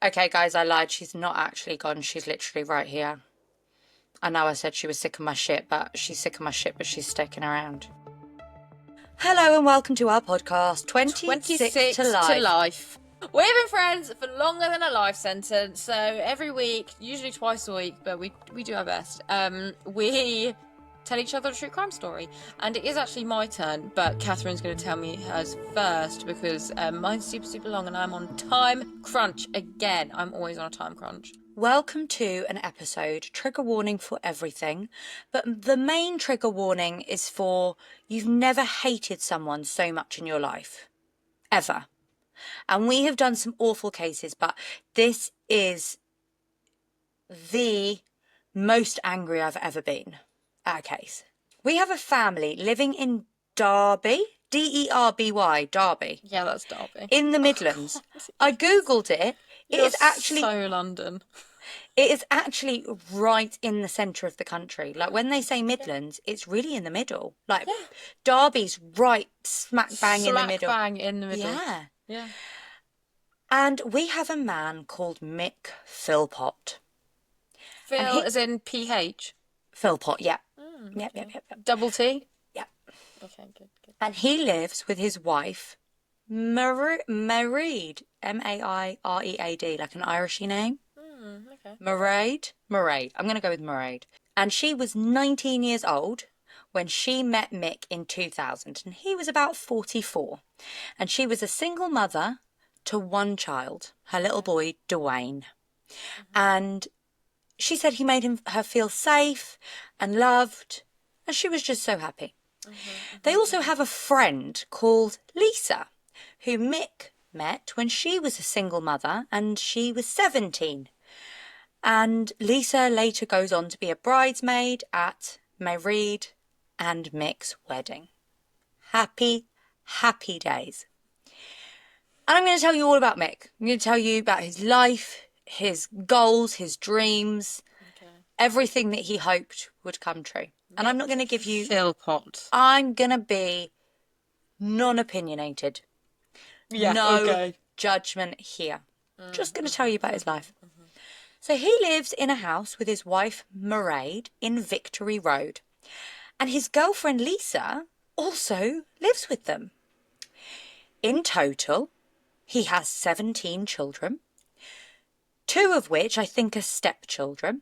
Okay, guys, I lied. She's not actually gone. She's literally right here. I know I said she was sick of my shit, but she's sick of my shit, but she's sticking around. Hello and welcome to our podcast, 26 to Life. We've been friends for longer than a life sentence, so every week, usually twice a week, but we do our best. We tell each other a true crime story, and it is actually my turn, but Catherine's going to tell me hers first because mine's super long and I'm on time crunch again. I'm always on a time crunch. Welcome to an episode, trigger warning for everything, but the main trigger warning is for you've never hated someone so much in your life, ever. And we have done some awful cases, but this is the most angry I've ever been at a case. We have a family living in Derby, D-E-R-B-Y, Derby. Yeah, that's Derby. In the Midlands. I googled it. It is actually so London. It is actually right in the centre of the country. Like when they say Midlands, it's really in the middle. Like Derby's right smack bang in the middle. Smack bang in the middle. Yeah. And we have a man called Mick Philpott. Phil as in PH? Philpott, yeah. Yep. Double T? Yeah. Okay, good. And he lives with his wife, Mairead, M-A-I-R-E-A-D, like an Irishy name. Okay. Mairead. I'm going to go with Mairead. And she was 19 years old when she met Mick in 2000. And he was about 44. And she was a single mother to one child, her little boy, Dwayne. And she said he made her feel safe and loved. And she was just so happy. They also have a friend called Lisa, who Mick met when she was a single mother and she was 17. And Lisa later goes on to be a bridesmaid at Mairead and Mick's wedding. Happy days. And I'm going to tell you all about Mick. I'm going to tell you about his life, his goals, his dreams, everything that he hoped would come true. And I'm not going to give you... Philpott. I'm going to be non-opinionated. Yeah, no judgment here. Just going to tell you about his life. So he lives in a house with his wife, Mairead, in Victory Road. And his girlfriend, Lisa, also lives with them. In total, he has 17 children, 2 of which I think are stepchildren.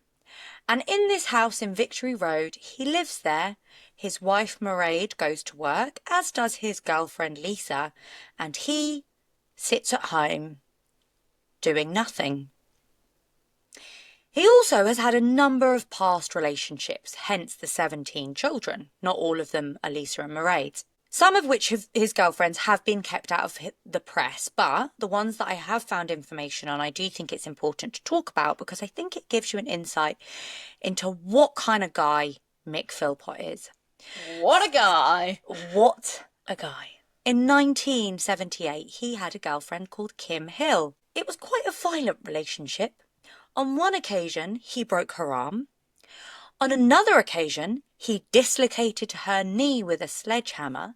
And in this house in Victory Road, he lives there. His wife, Mairead, goes to work, as does his girlfriend, Lisa. And he sits at home doing nothing. He also has had a number of past relationships, hence the 17 children. Not all of them are Lisa and Mairead's. Some of which of his girlfriends have been kept out of the press, but the ones that I have found information on, I do think it's important to talk about because I think it gives you an insight into what kind of guy Mick Philpott is. What a guy! What a guy. In 1978, he had a girlfriend called Kim Hill. It was quite a violent relationship. On one occasion, he broke her arm. On another occasion, he dislocated her knee with a sledgehammer.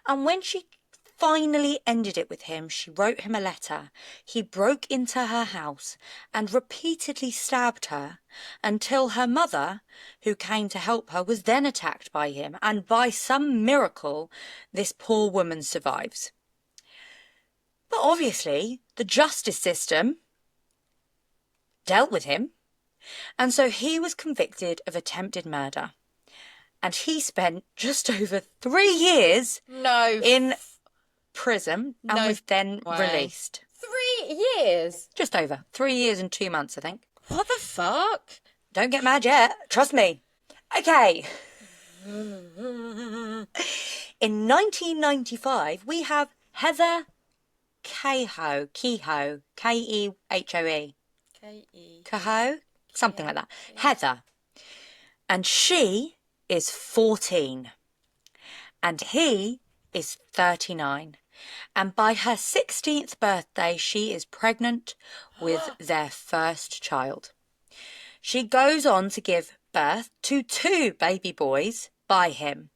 And when she finally ended it with him, she wrote him a letter. He broke into her house and repeatedly stabbed her until her mother, who came to help her, was then attacked by him. And by some miracle, this poor woman survives. But obviously, the justice system dealt with him. And so he was convicted of attempted murder. And he spent just over 3 years in prison and was then released. 3 years? Just over. 3 years and 2 months, I think. What the fuck? Don't get mad yet. Trust me. Okay. In 1995, we have Heather Kehoe. Kehoe. K-E-H-O-E. Kehoe? Something like that. Heather. And she is 14. And he is 39. And by her 16th birthday, she is pregnant with their first child. She goes on to give birth to 2 baby boys by him.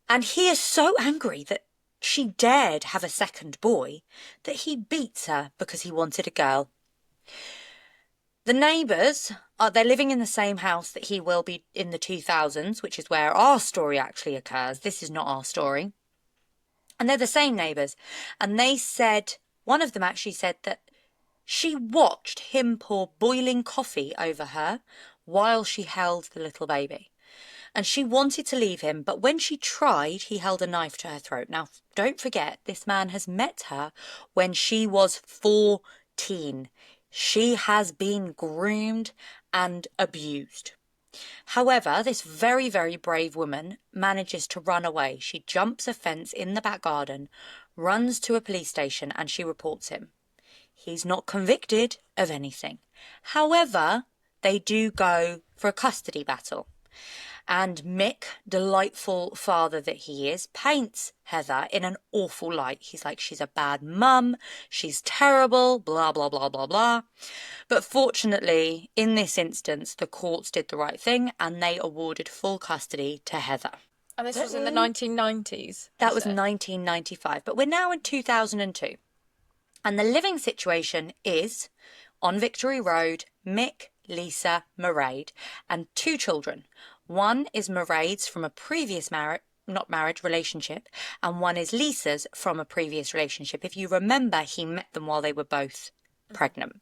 And he is so angry that she dared have a second boy that he beats her because he wanted a girl. The neighbours, they're living in the same house that he will be in the 2000s, which is where our story actually occurs. This is not our story. And they're the same neighbours. And they said, one of them actually said that she watched him pour boiling coffee over her while she held the little baby. And she wanted to leave him, but when she tried, he held a knife to her throat. Now, don't forget, this man has met her when she was 14. She has been groomed and abused. However, this very, very brave woman manages to run away. She jumps a fence in the back garden, runs to a police station, and she reports him. He's not convicted of anything. However, they do go for a custody battle. And Mick, delightful father that he is, paints Heather in an awful light. He's like, she's a bad mum, she's terrible, blah, blah, blah, blah, blah. But fortunately, in this instance, the courts did the right thing and they awarded full custody to Heather. And this was in the 1990s? That was 1995, but we're now in 2002. And the living situation is, on Victory Road, Mick, Lisa, Mairead, and 2 children. One is Mairead's from a previous relationship, and one is Lisa's from a previous relationship. If you remember, he met them while they were both pregnant.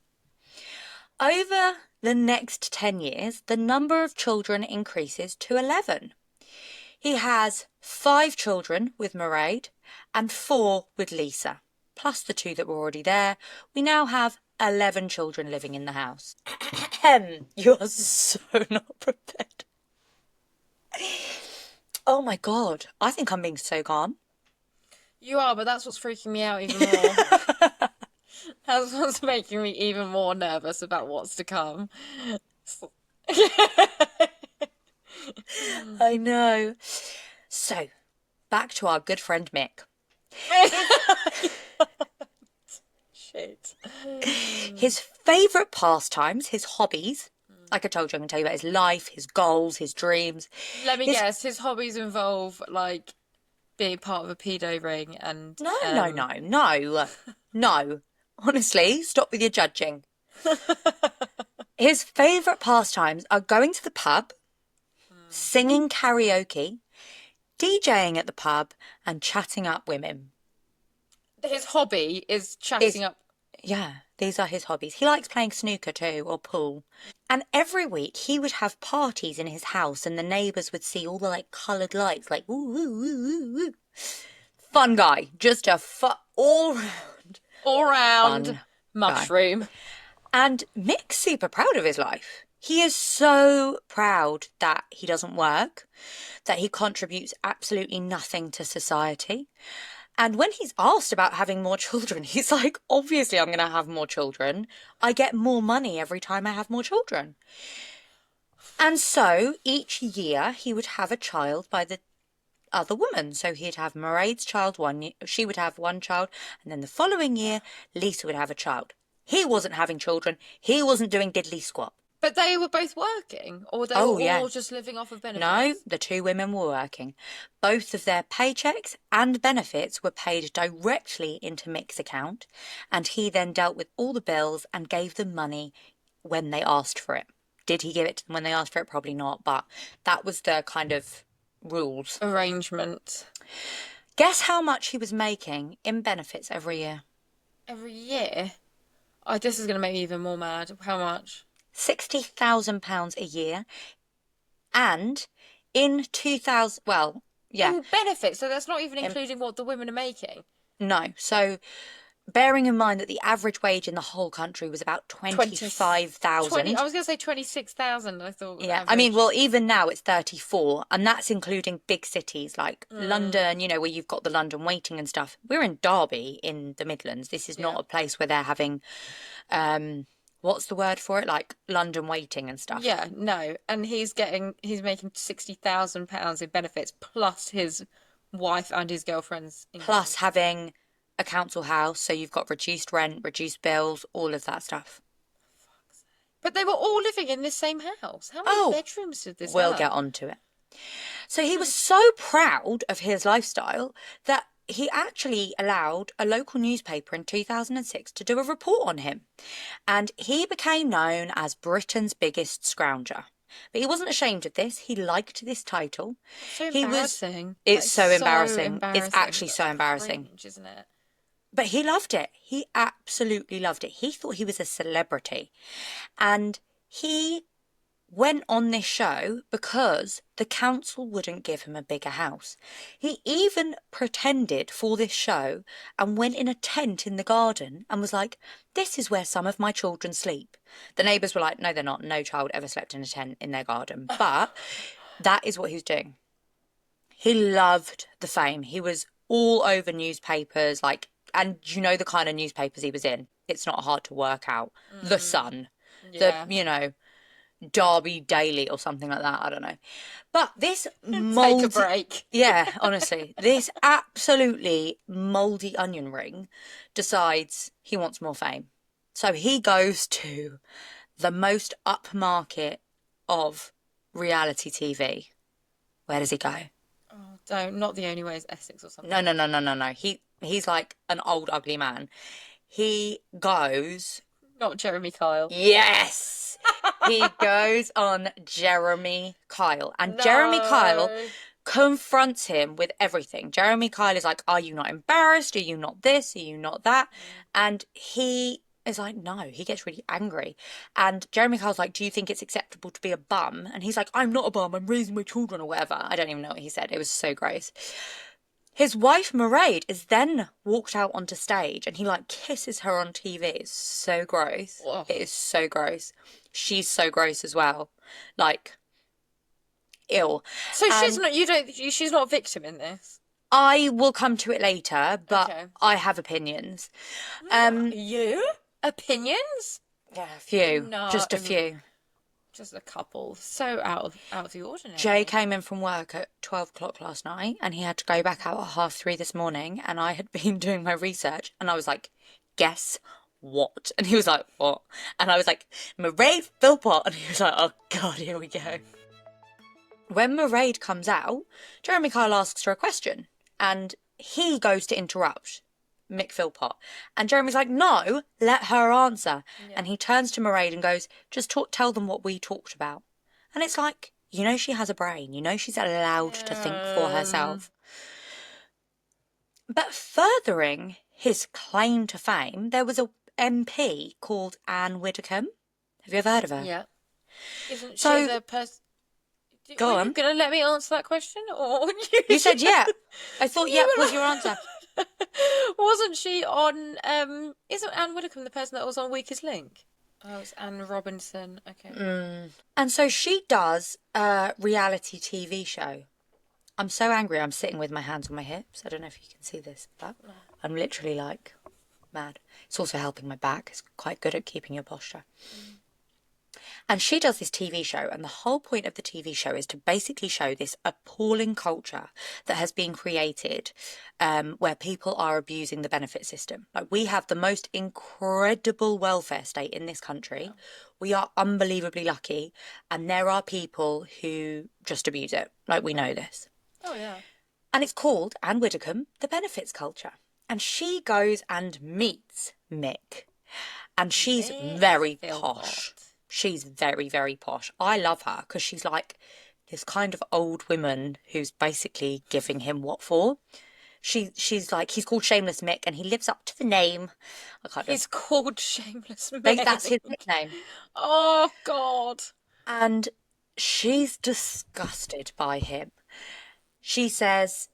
Over the next 10 years, the number of children increases to 11. He has 5 children with Mairead and 4 with Lisa, plus the 2 that were already there. We now have 11 children living in the house. You are so not prepared. Oh my God, I think I'm being so calm. You are, but that's what's freaking me out even more. That's what's making me even more nervous about what's to come. I know. So, back to our good friend Mick. Shit. His favourite pastimes, his hobbies, like I told you, I'm going to tell you about his life, his goals, his dreams. Let me guess, his hobbies involve, like, being part of a pedo ring and... No. Honestly, stop with your judging. His favourite pastimes are going to the pub, singing karaoke, DJing at the pub, and chatting up women. His hobby is chatting up... Yeah, these are his hobbies. He likes playing snooker too, or pool. And every week he would have parties in his house and the neighbours would see all the like coloured lights, like woo, woo, woo, woo, woo. Fun guy. Just a all-round fun mushroom. Guy. And Mick's super proud of his life. He is so proud that he doesn't work, that he contributes absolutely nothing to society. And when he's asked about having more children, he's like, obviously I'm going to have more children. I get more money every time I have more children. And so each year he would have a child by the other woman. So he'd have Mairead's child one year, she would have one child, and then the following year, Lisa would have a child. He wasn't having children. He wasn't doing diddly squat. But they were both working? Or they were all just living off of benefits? No, the 2 women were working. Both of their paychecks and benefits were paid directly into Mick's account, and he then dealt with all the bills and gave them money when they asked for it. Did he give it to them when they asked for it? Probably not, but that was the kind of rules. Arrangement. Guess how much he was making in benefits every year? Every year? Oh, this is going to make me even more mad. How much? £60,000 a year, and in 2000, well, yeah. Ooh, benefits, so that's not even including what the women are making? No, so bearing in mind that the average wage in the whole country was about 25,000. I was going to say 26,000, I thought. Yeah, average. I mean, well, even now it's 34, and that's including big cities like London, you know, where you've got the London waiting and stuff. We're in Derby in the Midlands. This is not a place where they're having... what's the word for it? Like London waiting and stuff. Yeah, no. And he's making £60,000 in benefits plus his wife and his girlfriend's income. Plus having a council house, so you've got reduced rent, reduced bills, all of that stuff. But they were all living in this same house. How many bedrooms did this have? We'll get on to it. So he was so proud of his lifestyle that he actually allowed a local newspaper in 2006 to do a report on him. And he became known as Britain's biggest scrounger. But he wasn't ashamed of this. He liked this title. So He was. embarrassing. It's That is so embarrassing. It's actually That's so embarrassing. cringe, isn't it? But he loved it. He absolutely loved it. He thought he was a celebrity. And he went on this show because the council wouldn't give him a bigger house. He even pretended for this show and went in a tent in the garden and was like, this is where some of my children sleep. The neighbours were like, no, they're not. No child ever slept in a tent in their garden. But that is what he was doing. He loved the fame. He was all over newspapers, like, and you know the kind of newspapers he was in. It's not hard to work out. The Sun, Yeah. Derby Daily or something like that. I don't know. But this Take a break. yeah, honestly, this absolutely mouldy onion ring decides he wants more fame. So he goes to the most upmarket of reality TV. Where does he go? Oh, not The Only Way is Essex or something. No. He's like an old ugly man. He goes. Not Jeremy Kyle. Yes! He goes on Jeremy Kyle. And No. Jeremy Kyle confronts him with everything. Jeremy Kyle is like, are you not embarrassed? Are you not this? Are you not that? And he is like, no. He gets really angry. And Jeremy Kyle's like, do you think it's acceptable to be a bum? And he's like, I'm not a bum. I'm raising my children or whatever. I don't even know what he said. It was so gross. His wife, Mairead, is then walked out onto stage and he like kisses her on TV. It's so gross. Ugh. It is so gross. She's so gross as well. Like, ill. So she's not. She's not a victim in this. I will come to it later, but Okay. I have opinions. You opinions? Yeah, a few. No, Just a few. Just a couple. So out of the ordinary. Jay came in from work at 12 o'clock last night and he had to go back out at 3:30 this morning. And I had been doing my research and I was like, guess what? And he was like, what? And I was like, Mairead Philpott. And he was like, oh God, here we go. When Mairead comes out, Jeremy Kyle asks her a question and he goes to interrupt Mick Philpott. And Jeremy's like, no, let her answer. Yeah. And he turns to Mairead and goes, just tell them what we talked about. And it's like, you know she has a brain. You know she's allowed to think for herself. But furthering his claim to fame, there was a MP called Anne Widdecombe. Have you ever heard of her? Yeah. Isn't So- she the person... Go on. You going to let me answer that question? Or You said yeah. I thought yeah was your answer. Wasn't she on... Isn't Anne Widdecombe the person that was on Weakest Link? Oh, it's Anne Robinson. Okay. And so she does a reality TV show. I'm so angry I'm sitting with my hands on my hips. I don't know if you can see this, but I'm literally like mad. It's also helping my back. It's quite good at keeping your posture. And she does this TV show, and the whole point of the TV show is to basically show this appalling culture that has been created where people are abusing the benefit system. Like, we have the most incredible welfare state in this country. Yeah. We are unbelievably lucky, and there are people who just abuse it. Like, we know this. Oh, yeah. And it's called, Anne Widdecombe, the benefits culture. And she goes and meets Mick. And she's very posh. She's very, very posh. I love her because she's like this kind of old woman who's basically giving him what for. She's like, he's called Shameless Mick and he lives up to the name. He's called Shameless Mick. That's his nickname. Oh, God. And she's disgusted by him. She says,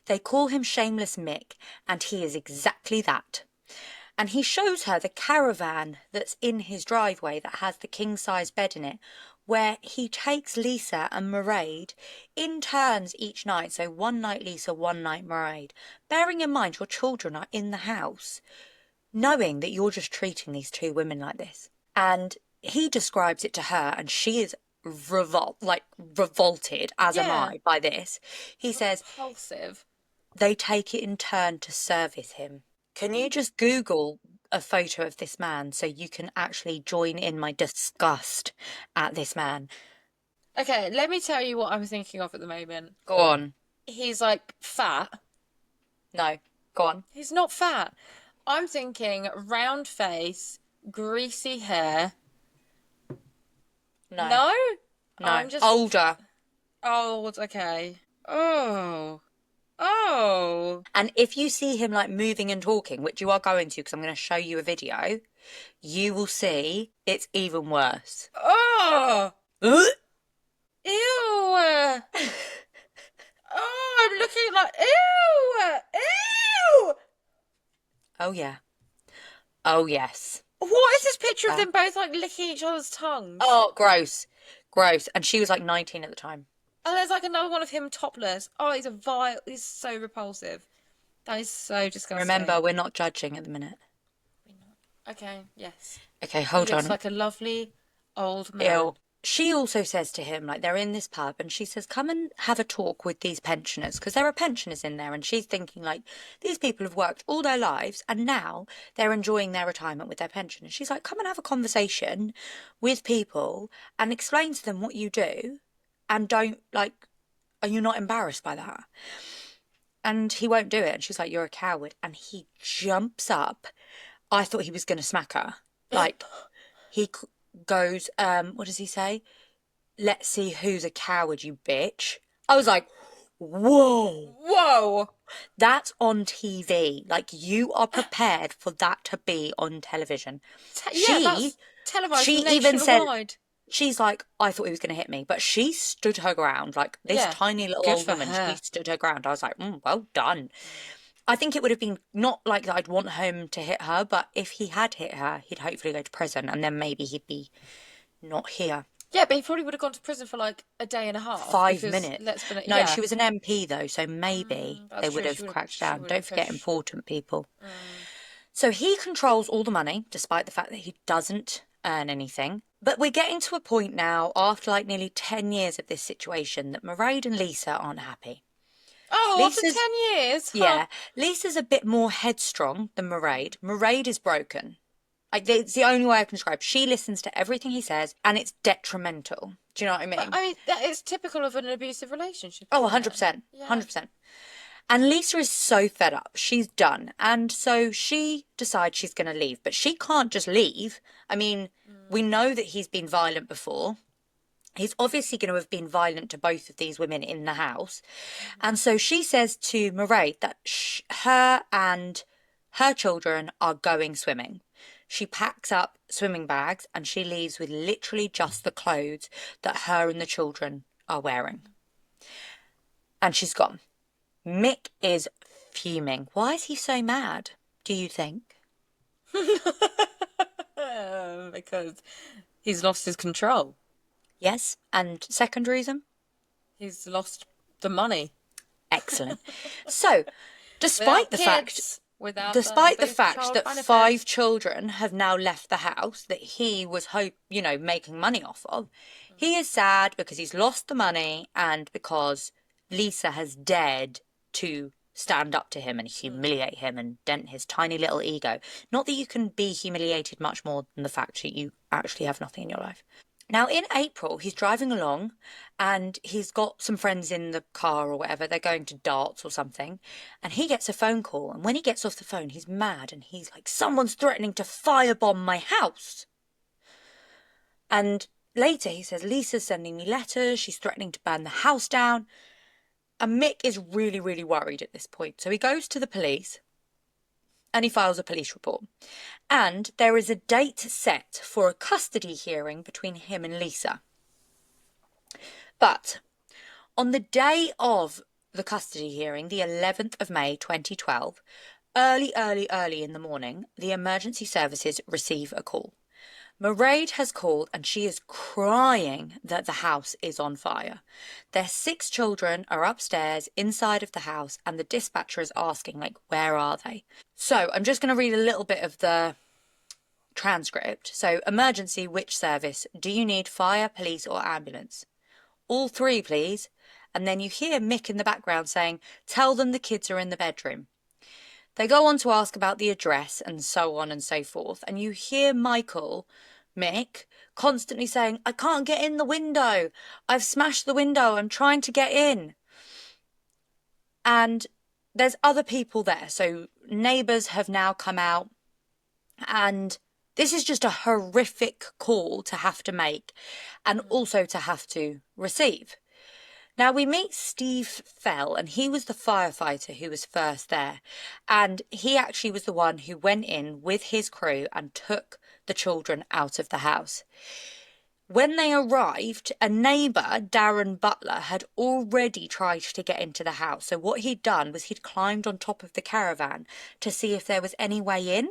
they call him Shameless Mick and he is exactly that. And he shows her the caravan that's in his driveway that has the king-size bed in it, where he takes Lisa and Mairead in turns each night. So one night Lisa, one night Mairead. Bearing in mind your children are in the house, knowing that you're just treating these two women like this. And he describes it to her and she is revolted, as am I, by this. He says, repulsive. They take it in turn to service him. Can you just Google a photo of this man so you can actually join in my disgust at this man? Okay, let me tell you what I'm thinking of at the moment. Go on. He's like fat. No. Go on. He's not fat. I'm thinking round face, greasy hair. No. No? No. I'm just Older. old. Okay. Oh. Oh. And if you see him like moving and talking, which you are going to, because I'm going to show you a video, you will see it's even worse. Oh. Ugh. Ew. Oh, I'm looking like ew. Ew. Oh, yeah. Oh, yes. What is this picture of them both like licking each other's tongues? Oh, gross. Gross. And she was like 19 at the time. And there's like another one of him topless. Oh, he's a vile. He's so repulsive. That is so disgusting. Remember, we're not judging at the minute. Okay, yes. Okay, hold He looks on. like a lovely old man. Ew. She also says to him, like, they're in this pub, and she says, come and have a talk with these pensioners, because there are pensioners in there, and she's thinking, like, these people have worked all their lives, and now they're enjoying their retirement with their pension. And she's like, come and have a conversation with people and explain to them what you do, and don't, like, are you not embarrassed by that? And he won't do it. And she's like, you're a coward. And he jumps up. I thought he was going to smack her. Like, he goes, what does he say? Let's see who's a coward, you bitch. I was like, whoa. Whoa. That's on TV. Like, you are prepared for that to be on television. Yeah, that's televised she nationwide. even said, she's like, I thought he was going to hit me. But she stood her ground. Like, this tiny little old woman, she stood her ground. I was like, well done. I think it would have been not like that I'd want him to hit her, but if he had hit her, he'd hopefully go to prison, and then maybe he'd be not here. Yeah, but he probably would have gone to prison for like a day and a half. 5 minutes. No, she was an MP though, so maybe they would have cracked down. Don't forget important people. So he controls all the money, despite the fact that he doesn't earn anything. But we're getting to a point now, after like nearly 10 years of this situation, that Mairead and Lisa aren't happy. Oh, after 10 years? Huh. Yeah. Lisa's a bit more headstrong than Mairead. Mairead is broken. Like, it's the only way I can describe. She listens to everything he says, and it's detrimental. Do you know what I mean? I mean, that is typical of an abusive relationship. Oh, 100%. Yeah. 100%. And Lisa is so fed up. She's done. And so she decides she's going to leave. But she can't just leave. I mean, we know that he's been violent before. He's obviously going to have been violent to both of these women in the house. And so she says to Mairead that her and her children are going swimming. She packs up swimming bags and she leaves with literally just the clothes that her and the children are wearing. And she's gone. Mick is fuming. Why is he so mad, do you think? Because he's lost his control. Yes, and second reason? He's lost the money. Excellent. So, despite the fact that 5 children have now left the house that he was making money off of, he is sad because he's lost the money and because Lisa has dared to stand up to him and humiliate him and dent his tiny little ego. Not that you can be humiliated much more than the fact that you actually have nothing in your life. Now, in April, he's driving along and he's got some friends in the car or whatever. They're going to darts or something. And he gets a phone call. And when he gets off the phone, he's mad. And he's like, someone's threatening to firebomb my house. And later he says, Lisa's sending me letters. She's threatening to burn the house down. And Mick is really, really worried at this point. So he goes to the police. And he files a police report. And there is a date set for a custody hearing between him and Lisa. But on the day of the custody hearing, the 11th of May 2012, early in the morning, the emergency services receive a call. Mairead has called and she is crying that the house is on fire. Their 6 children are upstairs inside of the house and the dispatcher is asking, like, where are they? So I'm just going to read a little bit of the transcript. So, emergency, which service? Do you need fire, police or ambulance? All 3, please. And then you hear Mick in the background saying, tell them the kids are in the bedroom. They go on to ask about the address and so on and so forth. And you hear Mick, constantly saying, I can't get in the window. I've smashed the window. I'm trying to get in. And there's other people there. So neighbours have now come out, and this is just a horrific call to have to make and also to have to receive. Now we meet Steve Fell, and he was the firefighter who was first there. And he actually was the one who went in with his crew and took the children out of the house. When they arrived, a neighbour, Darren Butler, had already tried to get into the house. So what he'd done was he'd climbed on top of the caravan to see if there was any way in.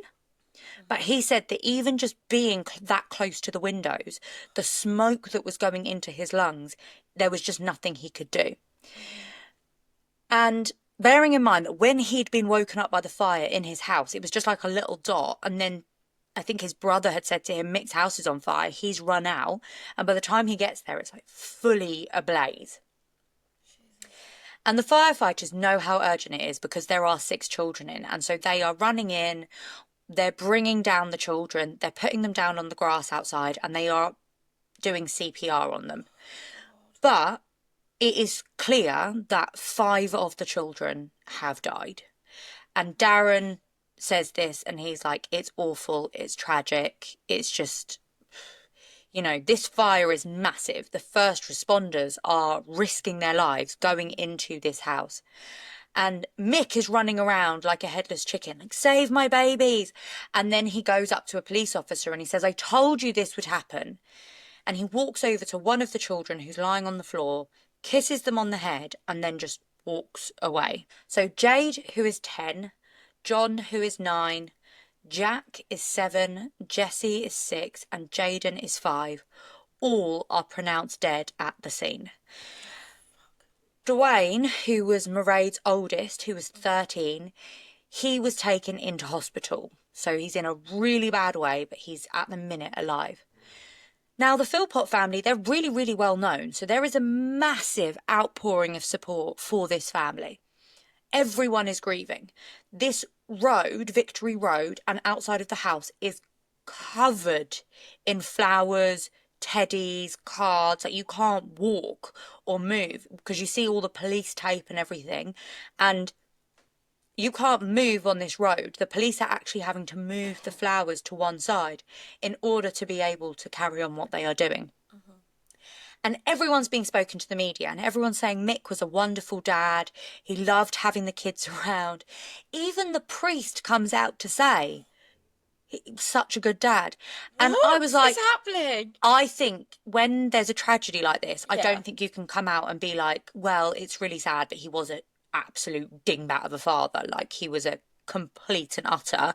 But he said that even just being that close to the windows, the smoke that was going into his lungs, there was just nothing he could do. And bearing in mind that when he'd been woken up by the fire in his house, it was just like a little dot. And then I think his brother had said to him, Mick's house is on fire. He's run out. And by the time he gets there, it's like fully ablaze. And the firefighters know how urgent it is because there are 6 children in. And so they are running in. They're bringing down the children, they're putting them down on the grass outside, and they are doing CPR on them. But it is clear that 5 of the children have died. And Darren says this, and he's like, it's awful, it's tragic, it's just, this fire is massive. The first responders are risking their lives going into this house. And Mick is running around like a headless chicken, like, save my babies. And then he goes up to a police officer and he says, I told you this would happen. And he walks over to one of the children who's lying on the floor, kisses them on the head, and then just walks away. So Jade, who is 10, John, who is 9, Jack is 7, Jesse is 6, and Jaden is 5. All are pronounced dead at the scene. Dwayne, who was Mairead's oldest, who was 13, he was taken into hospital. So he's in a really bad way, but he's at the minute alive. Now, the Philpott family, they're really, really well known. So there is a massive outpouring of support for this family. Everyone is grieving. This road, Victory Road, and outside of the house is covered in flowers, teddies, cards. Like, you can't walk or move because you see all the police tape and everything, and you can't move on this road. The police are actually having to move the flowers to one side in order to be able to carry on what they are doing. And everyone's being spoken to the media, and everyone's saying Mick was a wonderful dad. He loved having the kids around. Even the priest comes out to say such a good dad. And I was like, what's happening? I think when there's a tragedy like this, I Yeah. don't think you can come out and be like, well, it's really sad, but he was an absolute dingbat of a father. Like, he was a complete and utter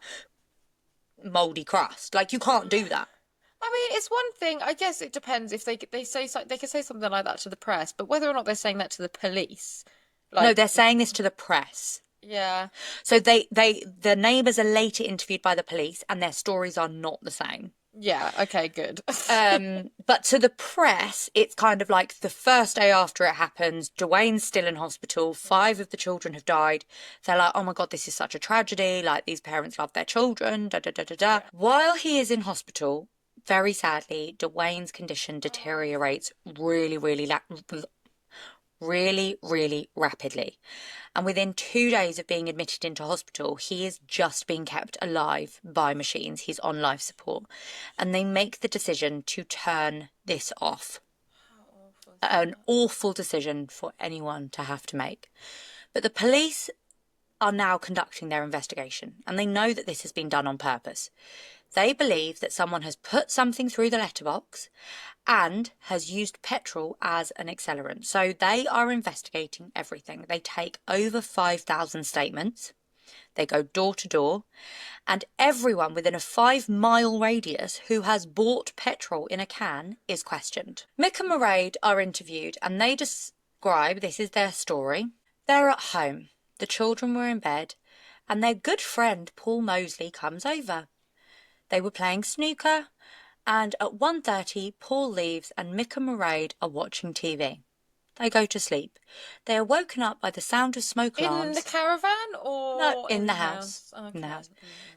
mouldy crust. Like, you can't do that. I mean, it's one thing. I guess it depends if they say they can say something like that to the press, but whether or not they're saying that to the police, No, they're saying this to the press. yeah. So the neighbours are later interviewed by the police, and their stories are not the same. Yeah, okay, good. But to the press, it's kind of like the first day after it happens, Dwayne's still in hospital, 5 of the children have died. They're like, oh my God, this is such a tragedy. Like, these parents love their children, da da da da da. Yeah. While he is in hospital, very sadly, Dwayne's condition deteriorates really, really rapidly. And within 2 days of being admitted into hospital, he is just being kept alive by machines. He's on life support. And they make the decision to turn this off. An awful decision for anyone to have to make. But the police are now conducting their investigation, and they know that this has been done on purpose. They believe that someone has put something through the letterbox and has used petrol as an accelerant. So they are investigating everything. They take over 5,000 statements. They go door to door, and everyone within a 5-mile radius who has bought petrol in a can is questioned. Mick and Mairead are interviewed, and they describe, this is their story. They're at home. The children were in bed, and their good friend Paul Mosley comes over. They were playing snooker, and at 1:30 Paul leaves and Mick and Mairead are watching TV. They go to sleep. They are woken up by the sound of smoke alarms. In the caravan or No, in the house. Okay. In the house.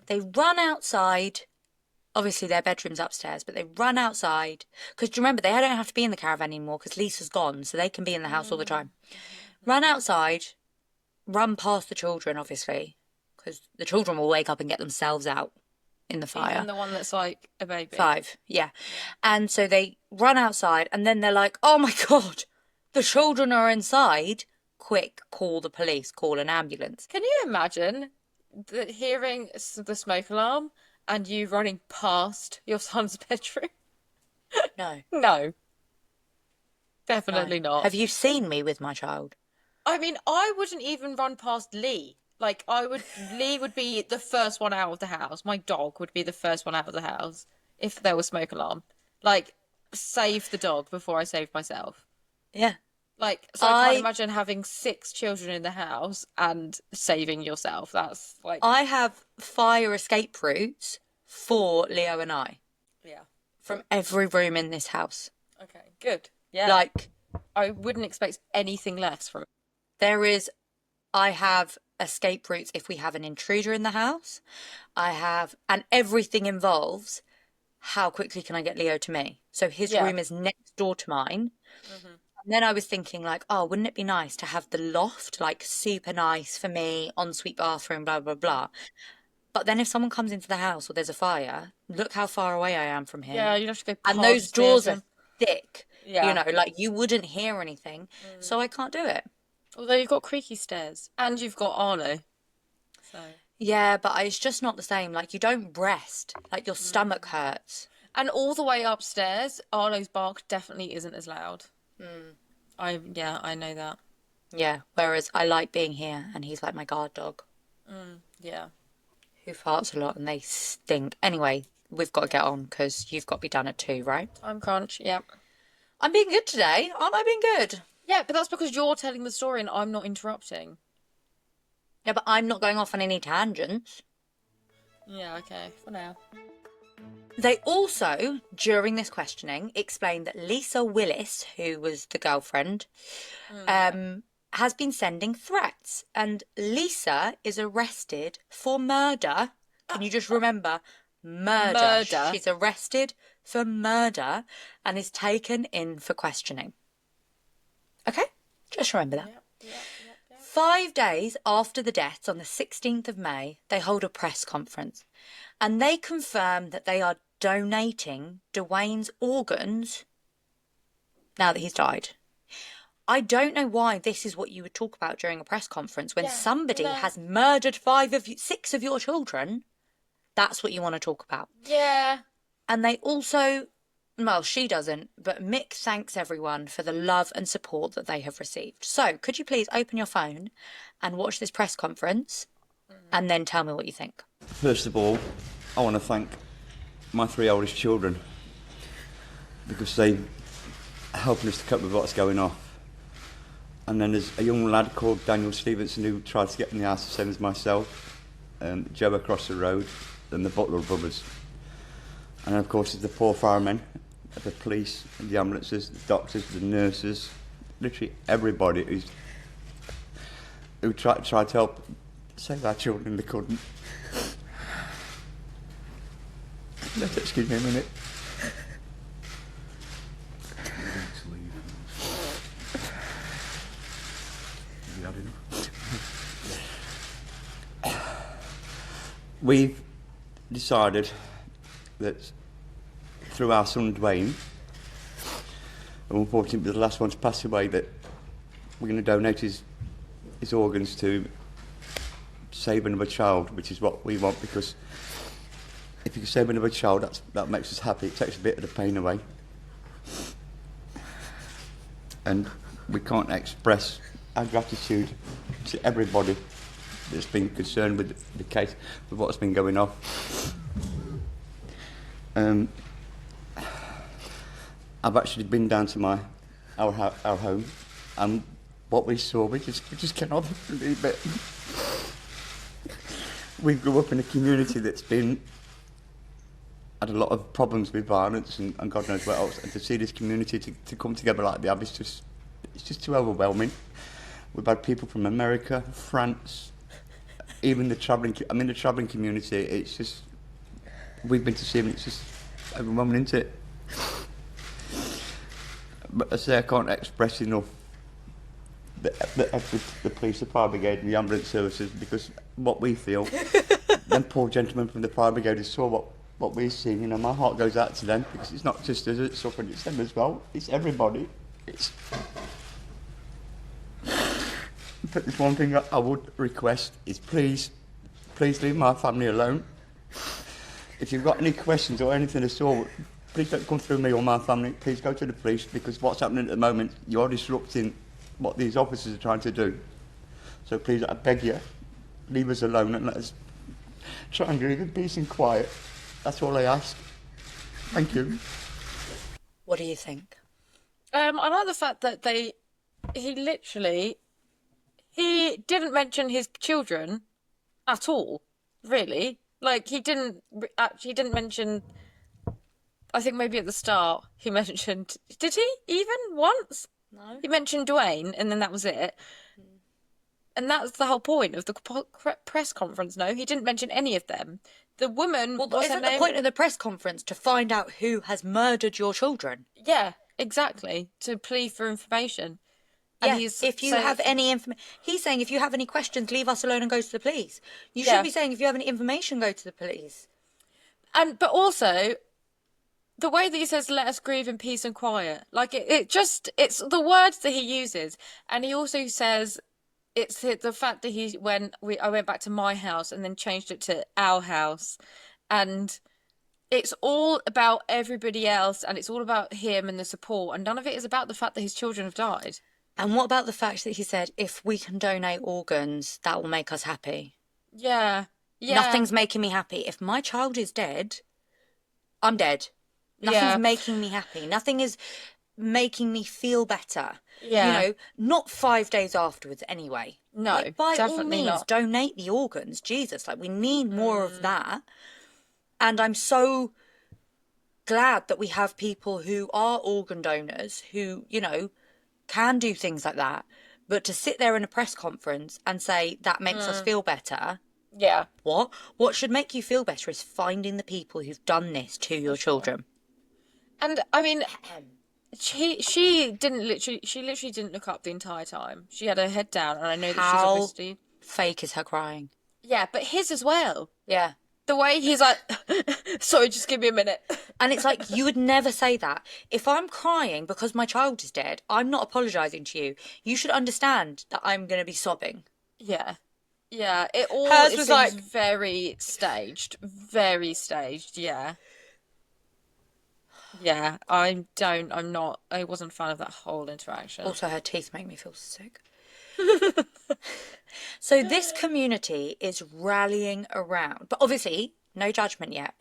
They run outside. Obviously, their bedroom's upstairs, but they run outside. Because do you remember, they don't have to be in the caravan anymore because Lisa's gone, so they can be in the house all the time. Run outside, run past the children, obviously, because the children will wake up and get themselves out in the fire. Even the one that's like a baby. 5, yeah. And so they run outside and then they're like, oh my God, the children are inside. Quick, call the police, call an ambulance. Can you imagine hearing the smoke alarm and you running past your son's bedroom? No. No. Definitely not. Have you seen me with my child? I mean, I wouldn't even run past Lee. Like, Lee would be the first one out of the house. My dog would be the first one out of the house if there was smoke alarm. Like, save the dog before I save myself. Yeah. Like, so I can't imagine having 6 children in the house and saving yourself. That's like... I have fire escape routes for Leo and I. Yeah. From every room in this house. Okay, good. Yeah. Like, I wouldn't expect anything less from it. I have escape routes if we have an intruder in the house. And everything involves how quickly can I get Leo to me? So his room is next door to mine. Mm-hmm. And then I was thinking like, oh, wouldn't it be nice to have the loft, like super nice for me, ensuite bathroom, blah, blah, blah. But then if someone comes into the house or there's a fire, look how far away I am from him. Yeah, you'd have to go past and those doors are thick. Yeah. You know, like you wouldn't hear anything. So I can't do it. Although you've got creaky stairs and you've got Arlo. So yeah, but it's just not the same. Like you don't rest. Like your stomach hurts. And all the way upstairs, Arlo's bark definitely isn't as loud. I know that. Yeah, whereas I like being here and he's like my guard dog. Yeah. Who farts a lot and they stink. Anyway, we've got to get on because you've got to be done at 2, right? I'm crunch, yeah. I'm being good today. Aren't I being good? Yeah, but that's because you're telling the story and I'm not interrupting. Yeah, but I'm not going off on any tangents. Yeah, okay, for now. They also, during this questioning, explained that Lisa Willis, who was the girlfriend, has been sending threats. And Lisa is arrested for murder. Can you just remember? Murder. She's arrested for murder and is taken in for questioning. Okay? Just remember that. Yeah. 5 days after the deaths, on the 16th of May, they hold a press conference and they confirm that they are donating Dwayne's organs now that he's died. I don't know why this is what you would talk about during a press conference when somebody has murdered 6 of your children. That's what you want to talk about. Yeah. And they also, well, she doesn't, but Mick thanks everyone for the love and support that they have received. So, could you please open your phone and watch this press conference and then tell me what you think? First of all, I want to thank my 3 oldest children because they helping us to cope with what's going on. And then there's a young lad called Daniel Stevenson who tried to get in the house the same as myself, Joe across the road, and the Butler brothers. And of course there's the poor firemen, the police, the ambulances, the doctors, the nurses, literally everybody who tried to help save our children. They couldn't. Let's excuse me a minute. We've decided that through our son Dwayne, and unfortunately the last one to pass away, that we're going to donate his organs to save another child, which is what we want, because if you can save another child, that makes us happy. It takes a bit of the pain away. And we can't express our gratitude to everybody that's been concerned with the case, with what's been going on. I've actually been down to our home, and what we saw, we just cannot believe it. We grew up in a community that's had a lot of problems with violence and God knows what else, and to see this community to come together like they have, it's just too overwhelming. We've had people from America, France, even the travelling community. It's just, we've been to see them, it's just overwhelming, isn't it? But I say I can't express enough the police, the fire brigade and the ambulance services, because what we feel, them poor gentlemen from the fire brigade saw what we've seen. You know, my heart goes out to them, because it's not just us that's suffering, it's them as well. It's everybody. But there's one thing I would request is please leave my family alone. If you've got any questions or anything at all, please don't come through me or my family. Please go to the police, because what's happening at the moment, you're disrupting what these officers are trying to do. So please, I beg you, leave us alone and let us try and live in peace and quiet. That's all I ask. Thank you. What do you think? I like the fact that he didn't mention his children at all, really. Like, he didn't mention, I think maybe at the start he mentioned, did he even once? No. He mentioned Dwayne, and then that was it. And that's the whole point of the press conference. No, he didn't mention any of them. The woman, Well, what's her isn't the name? point of the press conference to find out who has murdered your children? Yeah, exactly. To plead for information. Yeah, And he's if you saying- have any information... He's saying if you have any questions, leave us alone and go to the police. You Yeah. should be saying if you have any information, go to the police. but also, the way that he says, let us grieve in peace and quiet. Like, it's the words that he uses. And he also says, it's the fact that I went back to my house and then changed it to our house. And it's all about everybody else, and it's all about him and the support. And none of it is about the fact that his children have died. And what about the fact that he said, if we can donate organs, that will make us happy? Yeah. Yeah. Nothing's making me happy. If my child is dead, I'm dead. Nothing's Yeah. making me happy. Nothing is making me feel better. Yeah. You know, not 5 days afterwards anyway. No, Like, by all definitely means, not. donate the organs. Jesus, like, we need more of that. And I'm so glad that we have people who are organ donors who, you know, can do things like that. But to sit there in a press conference and say that makes us feel better, Yeah. what? What should make you feel better is finding the people who've done this to your children. And I mean, she literally didn't look up the entire time. She had her head down, and I know that she's How obviously... fake is her crying? Yeah, but his as well. Yeah. The way he's like, sorry, just give me a minute. And it's like, you would never say that. If I'm crying because my child is dead, I'm not apologising to you. You should understand that I'm going to be sobbing. Yeah. Yeah, it all Hers it was seems like- very staged. Very staged, yeah. Yeah, I wasn't a fan of that whole interaction. Also, her teeth make me feel sick. So this community is rallying around. But obviously, no judgment yet.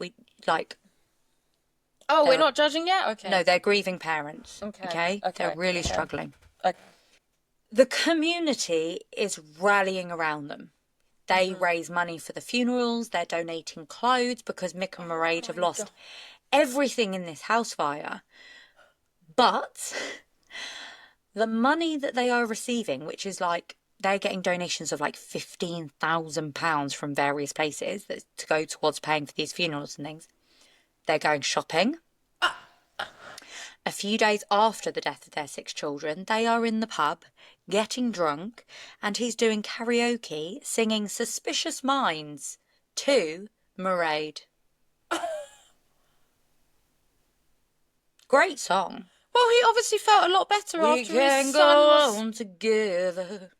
Oh, we're not judging yet? Okay. No, they're grieving parents. Okay, They're okay, really okay. struggling. Okay. The community is rallying around them. They raise money for the funerals. They're donating clothes because Mick and Mairead have lost everything in this house fire. But the money that they are receiving, which is like, they're getting donations of like £15,000 from various places that's to go towards paying for these funerals and things. They're going shopping. A few days after the death of their 6 children, they are in the pub, getting drunk, and he's doing karaoke, singing Suspicious Minds to Mairead. Great song. Well, he obviously felt a lot better We after can his go son was... on together.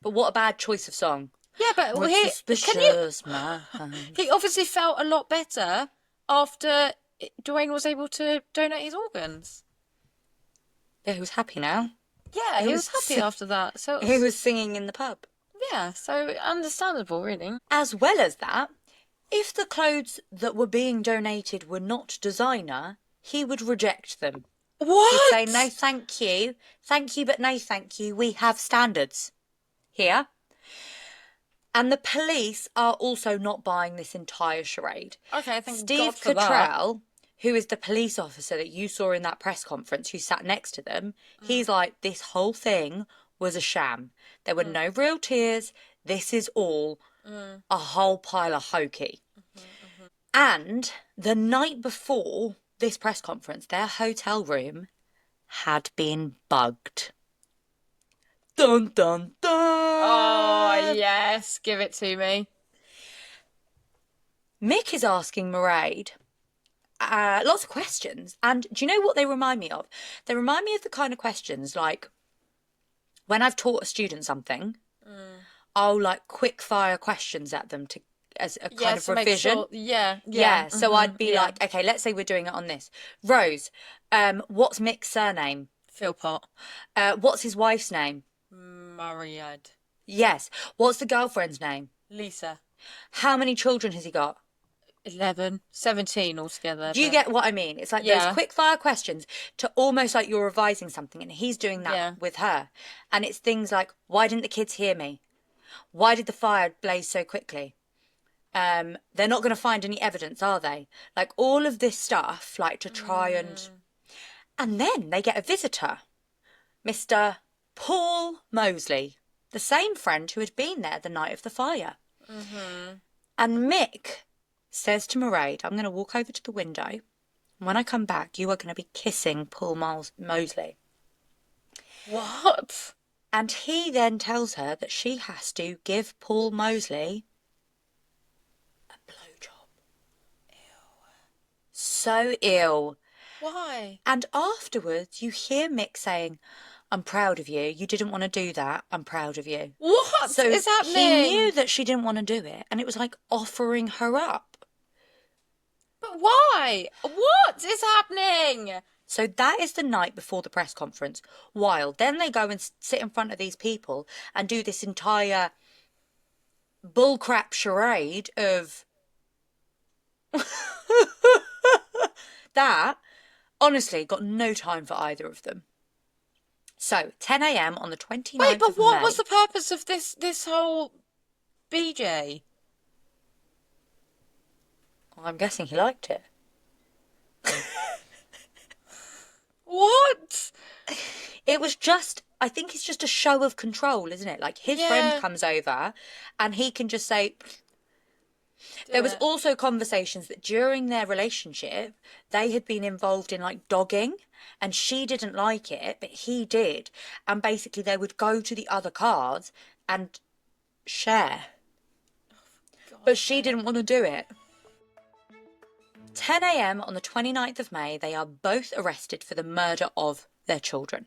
But what a bad choice of song. Yeah, but With he Suspicious Minds. he obviously felt a lot better after Dwayne was able to donate his organs. Yeah, he was happy now. Yeah, he was was happy after that. So it He was singing in the pub. yeah, so understandable, really. As well as that, if the clothes that were being donated were not designer, he would reject them. What? He'd say, no, thank you. Thank you, but no, thank you. We have standards here. And the police are also not buying this entire charade. Okay, thank Steve God for that. Cottrell, who is the police officer that you saw in that press conference who sat next to them, he's like, this whole thing was a sham. There were no real tears. This is all a whole pile of hokey. And the night before this press conference, their hotel room had been bugged. Dun dun dun. Oh, yes. Give it to me. Mick is asking Mairead lots of questions. And do you know what they remind me of? They remind me of the kind of questions like when I've taught a student something, I'll like quick fire questions at them as a kind of to make revision. sure. Yeah. Yeah, so I'd be yeah. like, okay, let's say we're doing it on this. Rose, what's Mick's surname? Philpot. What's his wife's name? Mairead. Yes. What's the girlfriend's name? Lisa. How many children has he got? 11, 17 altogether. Do you get what I mean? It's like Yeah. those quick fire questions to almost like you're revising something, and he's doing that Yeah. with her. And it's things like, why didn't the kids hear me? Why did the fire blaze so quickly? They're not going to find any evidence, are they? Like all of this stuff, like to try and then they get a visitor, Mr. Paul Mosley, the same friend who had been there the night of the fire. And Mick says to Mairead, I'm going to walk over to the window. And when I come back, you are going to be kissing Paul Mosley. What? And he then tells her that she has to give Paul Mosley a blowjob. So ill. Why? And afterwards, you hear Mick saying, I'm proud of you. You didn't want to do that. I'm proud of you. What So is happening? he knew that she didn't want to do it. And it was like offering her up. But why? What is happening? So that is the night before the press conference. Wild. Then they go and sit in front of these people and do this entire bullcrap charade of that. Honestly, got no time for either of them. So 10 a.m. on the 29th Wait, but of what May. was the purpose of this whole BJ? I'm guessing he liked it. What? It was just, I think it's just a show of control, isn't it? Like his Yeah. friend comes over and he can just say. There was also conversations that during their relationship, they had been involved in like dogging and she didn't like it, but he did. And basically they would go to the other cars and share. But she didn't want to do it. 10 a.m. on the 29th of May, they are both arrested for the murder of their children.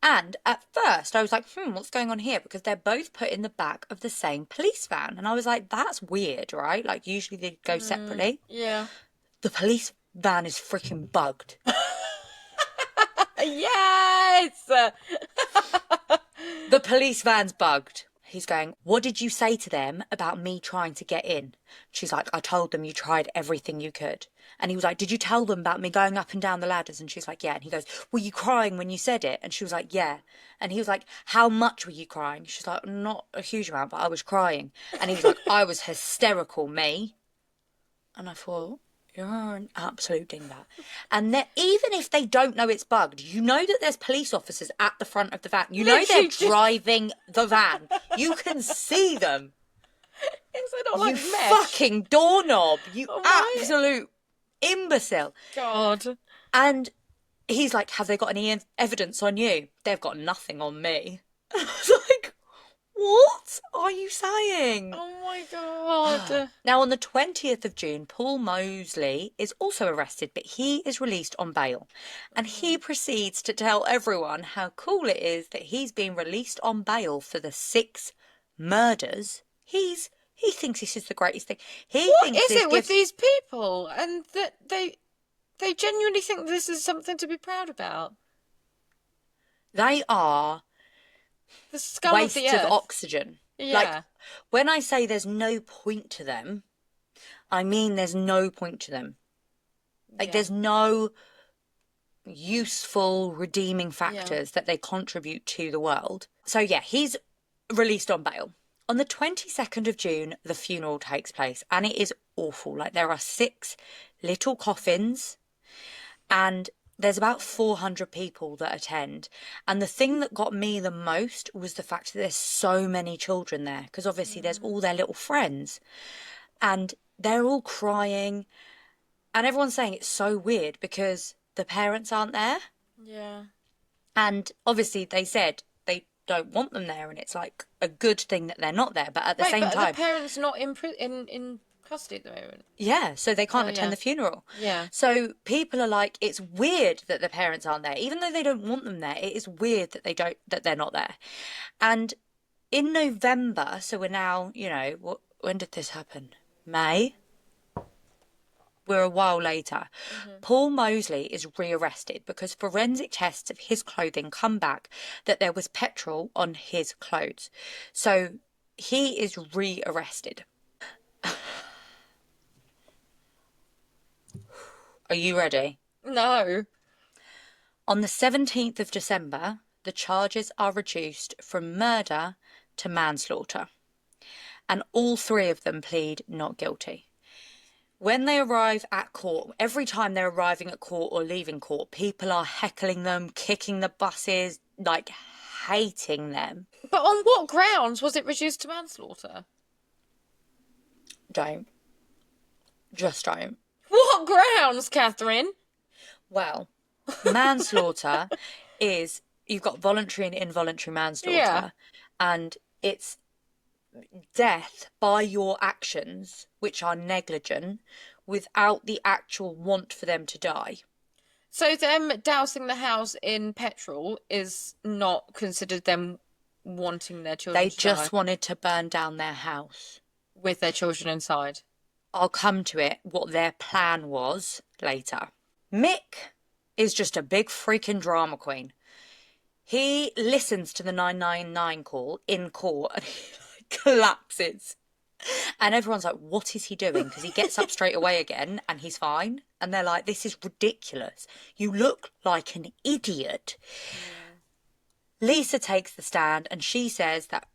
And at first I was like, what's going on here? Because they're both put in the back of the same police van. And I was like, that's weird, right? Like usually they go separately. Yeah. The police van is freaking bugged. Yes. The police van's bugged. He's going, what did you say to them about me trying to get in? She's like, I told them you tried everything you could. And he was like, did you tell them about me going up and down the ladders? And she's like, yeah. And he goes, were you crying when you said it? And she was like, yeah. And he was like, how much were you crying? She's like, not a huge amount, but I was crying. And he was like, I was hysterical, me. And I thought, you're an absolute dingbat. And even if they don't know it's bugged, you know that there's police officers at the front of the van. You know they're driving the van. You can see them. Is it not like You mesh? fucking doorknob. You my- absolute imbecile. God. And he's like, have they got any evidence on you? They've got nothing on me. I was like, what are you saying? Oh my God. Now, on the 20th of June, Paul Mosley is also arrested, but he is released on bail. And he proceeds to tell everyone how cool it is that he's been released on bail for the 6 murders. He thinks this is the greatest thing. What thinks is this it with gives- these people? And that they genuinely think this is something to be proud about. They are The scum wastes of the earth. of oxygen. Yeah. Like, when I say there's no point to them, I mean there's no point to them. Like, there's no useful redeeming factors that they contribute to the world. So yeah, he's released on bail. On the 22nd of June, the funeral takes place and it is awful. Like, there are 6 little coffins and there's about 400 people that attend. And the thing that got me the most was the fact that there's so many children there, because obviously there's all their little friends and they're all crying and everyone's saying it's so weird because the parents aren't there. Yeah. And obviously they said don't want them there, and it's like a good thing that they're not there. But at the Wait, same but are time, the parents not in custody at the moment? yeah, so they can't Oh, attend yeah. the funeral. Yeah. So people are like, it's weird that the parents aren't there, even though they don't want them there. It is weird that they're not there. And in November, so we're now, when did this happen? May. We're a while later. Paul Mosley is rearrested because forensic tests of his clothing come back that there was petrol on his clothes. So he is rearrested. Are you ready? No. On the 17th of December, the charges are reduced from murder to manslaughter, and all three of them plead not guilty. When they arrive at court, every time they're arriving at court or leaving court, people are heckling them, kicking the buses, like hating them. But on what grounds was it reduced to manslaughter? Don't. Just don't. What grounds, Catherine? Well, manslaughter is, you've got voluntary and involuntary manslaughter, Yeah. and it's death by your actions, which are negligent, without the actual want for them to die. So them dousing the house in petrol is not considered them wanting their children They to just die wanted to burn down their house. with their children inside. I'll come to it, what their plan was later. Mick is just a big freaking drama queen. He listens to the 999 call in court and he collapses. And everyone's like, what is he doing? Because he gets up straight away again and he's fine. And they're like, this is ridiculous. You look like an idiot. Yeah. Lisa takes the stand and she says that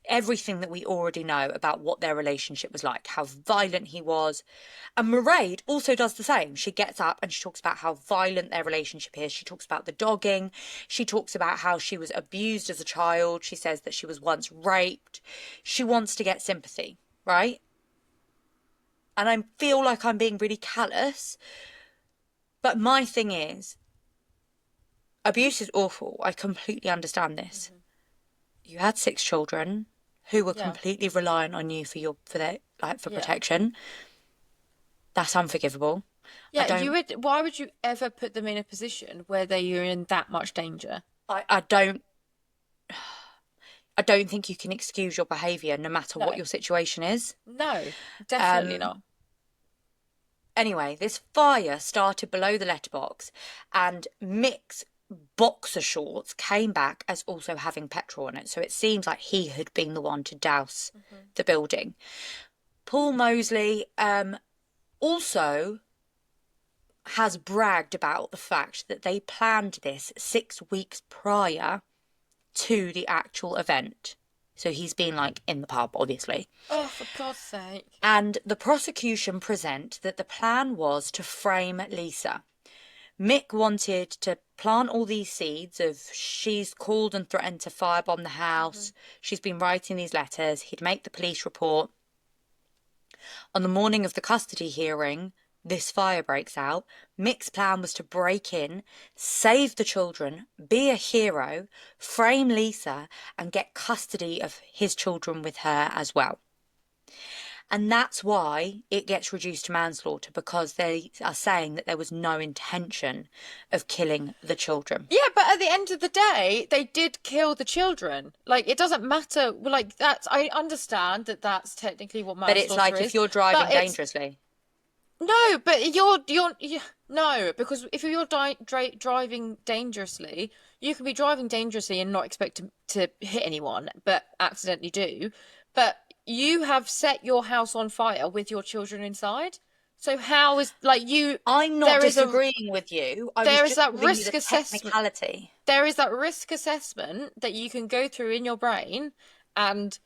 everything that we already know about what their relationship was like, how violent he was. And Mairead also does the same. She gets up and she talks about how violent their relationship is. She talks about the dogging. She talks about how she was abused as a child. She says that she was once raped. She wants to get sympathy, right? And I feel like I'm being really callous. But my thing is, abuse is awful. I completely understand this. Mm-hmm. You had 6 children who were completely reliant on you for protection. That's unforgivable. Yeah, why would you ever put them in a position where they are in that much danger? I don't think you can excuse your behaviour no matter what your situation is. No, definitely not. Anyway, this fire started below the letterbox and Mick's boxer shorts came back as also having petrol on it. So it seems like he had been the one to douse the building. Paul Mosley also has bragged about the fact that they planned this 6 weeks prior to the actual event. So he's been like in the pub, obviously. Oh, for God's sake. And the prosecution present that the plan was to frame Lisa. Mick wanted to plant all these seeds of she's called and threatened to firebomb the house. She's been writing these letters. He'd make the police report. On the morning of the custody hearing, this fire breaks out. Mick's plan was to break in, save the children, be a hero, frame Lisa, and get custody of his children with her as well. And that's why it gets reduced to manslaughter, because they are saying that there was no intention of killing the children. Yeah, but at the end of the day, they did kill the children. Like, it doesn't matter. Like, I understand that that's technically what manslaughter is. But it's like if you're driving dangerously. No, but no, because if you're driving dangerously, you can be driving dangerously and not expect to hit anyone, but accidentally do. But you have set your house on fire with your children inside. So how is I'm not disagreeing with you. There is that risk assessment. Technicality. There is that risk assessment that you can go through in your brain, and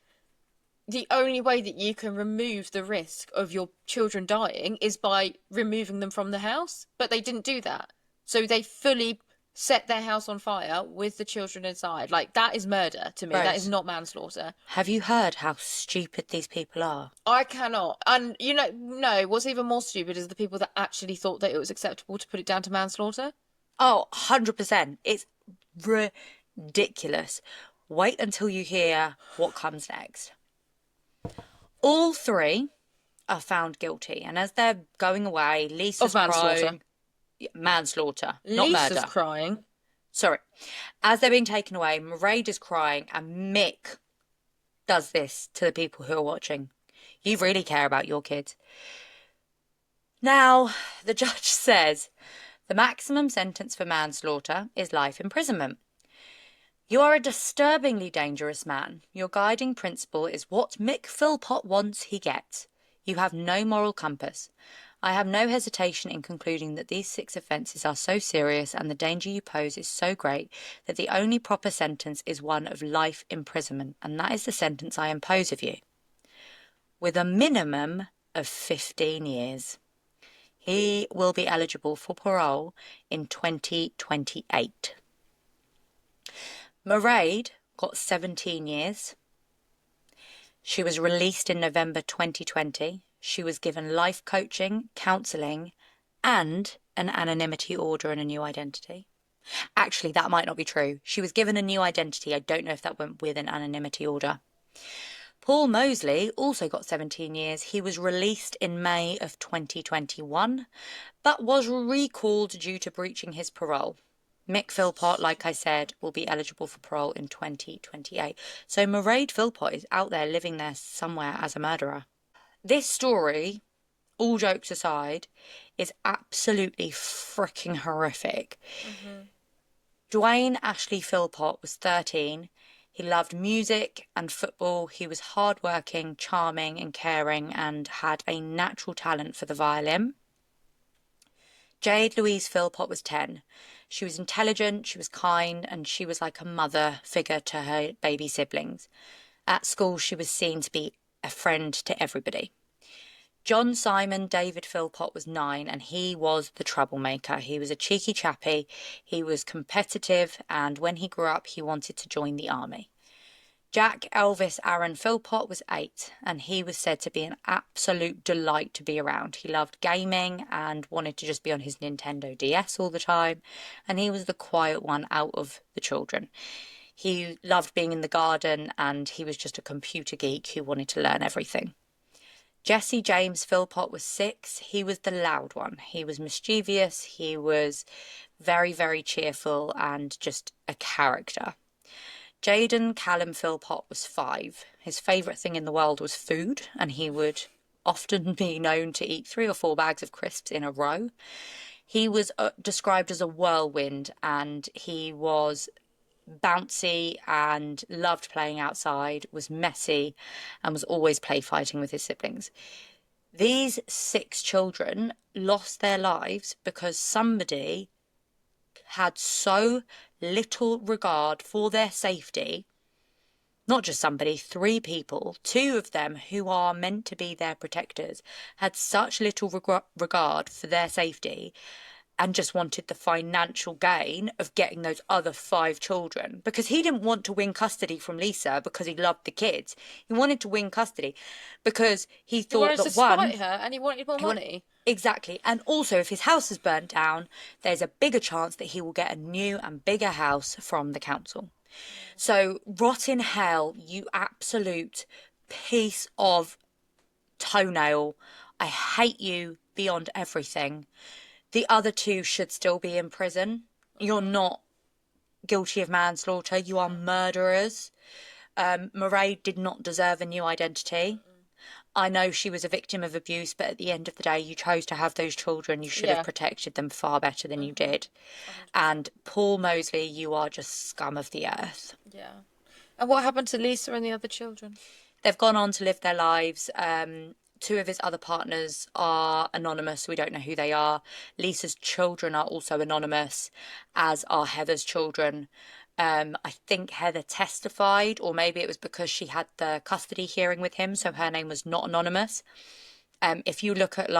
the only way that you can remove the risk of your children dying is by removing them from the house. But they didn't do that. So they fully set their house on fire with the children inside. Like, that is murder to me. Right. That is not manslaughter. Have you heard how stupid these people are? I cannot. And, no, what's even more stupid is the people that actually thought that it was acceptable to put it down to manslaughter. Oh, 100%. It's ridiculous. Wait until you hear what comes next. All three are found guilty, and as they're going away, Lisa's Of manslaughter. crying. Manslaughter, not Lisa's murder. crying. Sorry. As they're being taken away, Mairead is crying, and Mick does this to the people who are watching. You really care about your kids. Now, the judge says the maximum sentence for manslaughter is life imprisonment. You are a disturbingly dangerous man. Your guiding principle is what Mick Philpott wants, he gets. You have no moral compass. I have no hesitation in concluding that these 6 offences are so serious and the danger you pose is so great that the only proper sentence is one of life imprisonment, and that is the sentence I impose of you, with a minimum of 15 years. He will be eligible for parole in 2028. Mairead got 17 years. She was released in November 2020. She was given life coaching, counselling, and an anonymity order and a new identity. Actually, that might not be true. She was given a new identity. I don't know if that went with an anonymity order. Paul Mosley also got 17 years. He was released in May of 2021, but was recalled due to breaching his parole. Mick Philpott, like I said, will be eligible for parole in 2028. So Mairead Philpott is out there living there somewhere as a murderer. This story, all jokes aside, is absolutely freaking horrific. Dwayne Ashley Philpott was 13. He loved music and football. He was hardworking, charming and caring, and had a natural talent for the violin. Jade Louise Philpott was 10. She was intelligent, she was kind, and she was like a mother figure to her baby siblings. At school, she was seen to be a friend to everybody. John Simon David Philpott was 9, and he was the troublemaker. He was a cheeky chappy, he was competitive, and when he grew up, he wanted to join the army. Jack Elvis Aaron Philpott was 8, and he was said to be an absolute delight to be around. He loved gaming and wanted to just be on his Nintendo DS all the time, and he was the quiet one out of the children. He loved being in the garden, and he was just a computer geek who wanted to learn everything. Jesse James Philpott was 6. He was the loud one. He was mischievous. He was very, very cheerful and just a character. Jaden Callum Philpott was 5. His favourite thing in the world was food, and he would often be known to eat 3 or 4 bags of crisps in a row. He was described as a whirlwind, and he was bouncy and loved playing outside, was messy, and was always play fighting with his siblings. These 6 children lost their lives because somebody had so little regard for their safety. Not just somebody, 3 people, 2 of them who are meant to be their protectors, had such little regard for their safety and just wanted the financial gain of getting those other 5 children. Because he didn't want to win custody from Lisa because he loved the kids. He wanted to win custody because he thought wanted that to spite her, and he wanted more he wa- money. Exactly. And also, if his house is burnt down, there's a bigger chance that he will get a new and bigger house from the council. So, rot in hell, you absolute piece of toenail. I hate you beyond everything. The other 2 should still be in prison. You're not guilty of manslaughter. You are murderers. Mairead did not deserve a new identity. I know she was a victim of abuse, but at the end of the day, you chose to have those children. You should have protected them far better than you did. And Paul Mosley, you are just scum of the earth. Yeah. And what happened to Lisa and the other children? They've gone on to live their lives. 2 of his other partners are anonymous. We don't know who they are. Lisa's children are also anonymous, as are Heather's children. I think Heather testified, or maybe it was because she had the custody hearing with him, so her name was not anonymous. If you look at,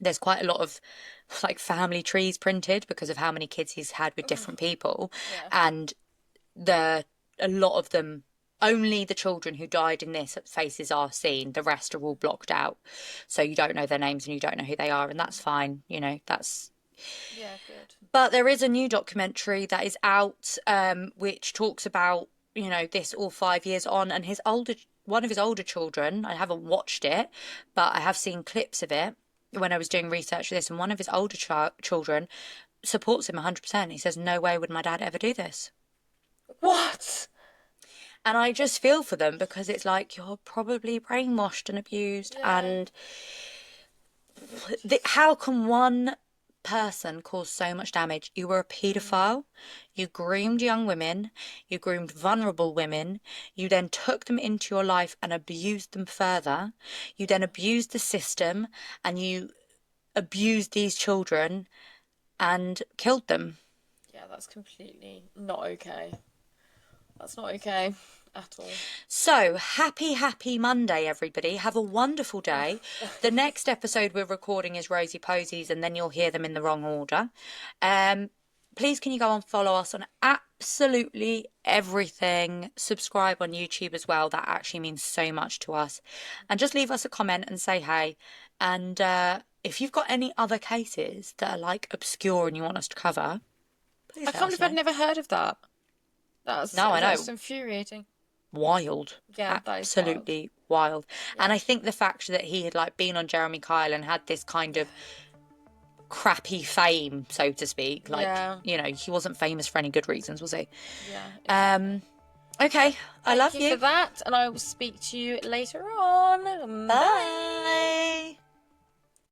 there's quite a lot of family trees printed because of how many kids he's had with different people, and a lot of them, only the children who died in this faces are seen. The rest are all blocked out, so you don't know their names and you don't know who they are, and that's fine. That's Yeah, good. But there is a new documentary that is out, which talks about, you know, this all 5 years on, and one of his older children. I haven't watched it, but I have seen clips of it when I was doing research for this, and one of his older children supports him 100%. He says, "No way would my dad ever do this." What? And I just feel for them, because it's like, you're probably brainwashed and abused, Yeah. and how can one person cause so much damage? You were a paedophile, you groomed young women, you groomed vulnerable women, you then took them into your life and abused them further, you then abused the system, and you abused these children and killed them. Yeah, that's completely not okay. That's not okay at all. So, happy Monday, everybody. Have a wonderful day. The next episode we're recording is Rosie Posies, and then you'll hear them in the wrong order. Please, can you go and follow us on absolutely everything? Subscribe on YouTube as well. That actually means so much to us. And just leave us a comment and say hey. And if you've got any other cases that are like obscure and you want us to cover, please I let can't us believe I'd know. never heard of that. That's No, I know. That's infuriating. Wild. Yeah, that is Absolutely wild. And I think the fact that he had like been on Jeremy Kyle and had this kind of crappy fame, so to speak, like, Yeah. you know, he wasn't famous for any good reasons, was he? Yeah. Okay, I love Thank you for that, and I will speak to you later on. Bye.